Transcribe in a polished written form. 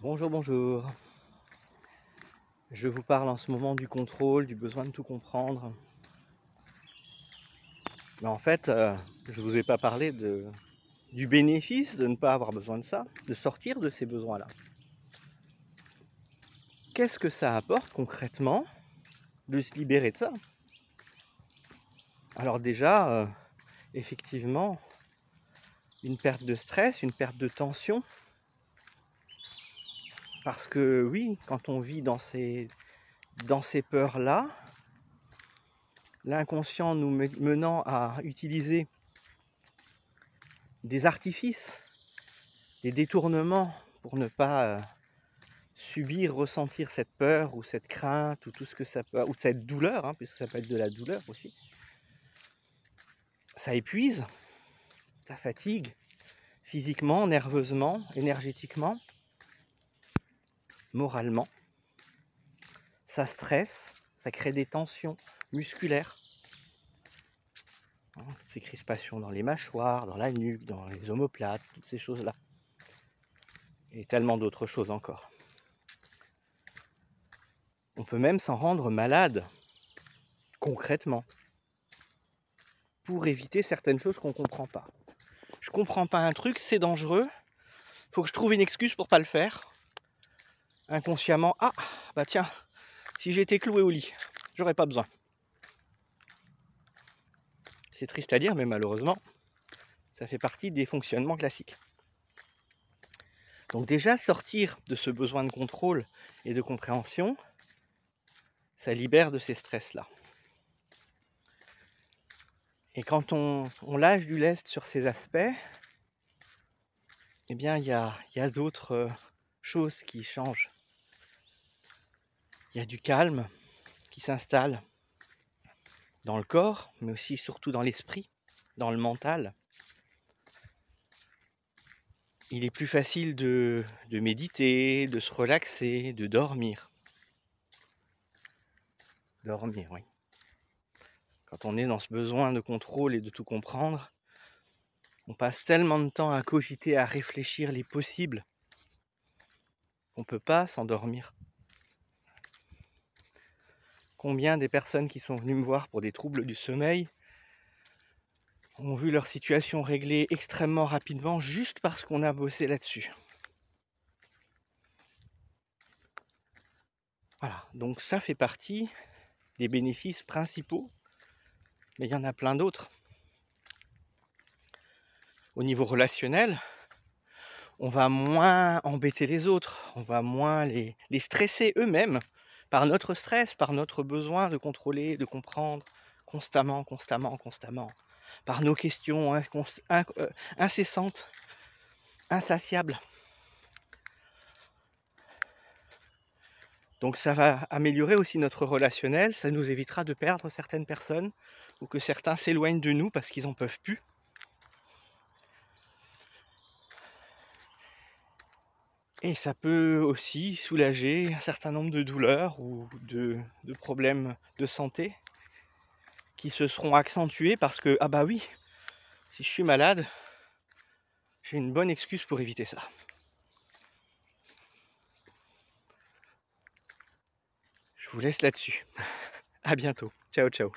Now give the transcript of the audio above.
Bonjour, bonjour. Je vous parle en ce moment du contrôle, du besoin de tout comprendre. Mais en fait, je ne vous ai pas parlé du bénéfice de ne pas avoir besoin de ça, de sortir de ces besoins-là. Qu'est-ce que ça apporte concrètement de se libérer de ça? Alors déjà, effectivement, une perte de stress, une perte de tension. Parce que oui, quand on vit dans ces peurs-là, l'inconscient nous menant à utiliser des artifices, des détournements pour ne pas subir, ressentir cette peur ou cette crainte ou tout ce que ça peut, ou cette douleur, hein, puisque ça peut être de la douleur aussi. Ça épuise, ça fatigue, physiquement, nerveusement, énergétiquement, moralement. Ça stresse, ça crée des tensions musculaires. Hein, ces crispations dans les mâchoires, dans la nuque, dans les omoplates, toutes ces choses-là. Et tellement d'autres choses encore. On peut même s'en rendre malade, concrètement, pour éviter certaines choses qu'on ne comprend pas. Je comprends pas un truc, c'est dangereux, faut que je trouve une excuse pour pas le faire. Inconsciemment, ah, bah tiens, si j'étais cloué au lit, j'aurais pas besoin. C'est triste à dire, mais malheureusement, ça fait partie des fonctionnements classiques. Donc déjà, sortir de ce besoin de contrôle et de compréhension, ça libère de ces stress-là. Et quand on lâche du lest sur ces aspects, eh bien, il y a d'autres choses qui changent. Il y a du calme qui s'installe dans le corps, mais aussi surtout dans l'esprit, dans le mental. Il est plus facile de méditer, de se relaxer, de dormir. Dormir, oui. Quand on est dans ce besoin de contrôle et de tout comprendre, on passe tellement de temps à cogiter, à réfléchir les possibles, qu'on ne peut pas s'endormir. Combien des personnes qui sont venues me voir pour des troubles du sommeil ont vu leur situation réglée extrêmement rapidement juste parce qu'on a bossé là-dessus. Voilà, donc ça fait partie des bénéfices principaux, mais il y en a plein d'autres. Au niveau relationnel, on va moins embêter les autres, on va moins les stresser eux-mêmes par notre stress, par notre besoin de contrôler, de comprendre constamment, par nos questions incessantes, insatiables. Donc ça va améliorer aussi notre relationnel, ça nous évitera de perdre certaines personnes ou que certains s'éloignent de nous parce qu'ils n'en peuvent plus. Et ça peut aussi soulager un certain nombre de douleurs ou de problèmes de santé qui se seront accentués parce que, ah bah oui, si je suis malade, j'ai une bonne excuse pour éviter ça. Je vous laisse là-dessus. À bientôt. Ciao, ciao.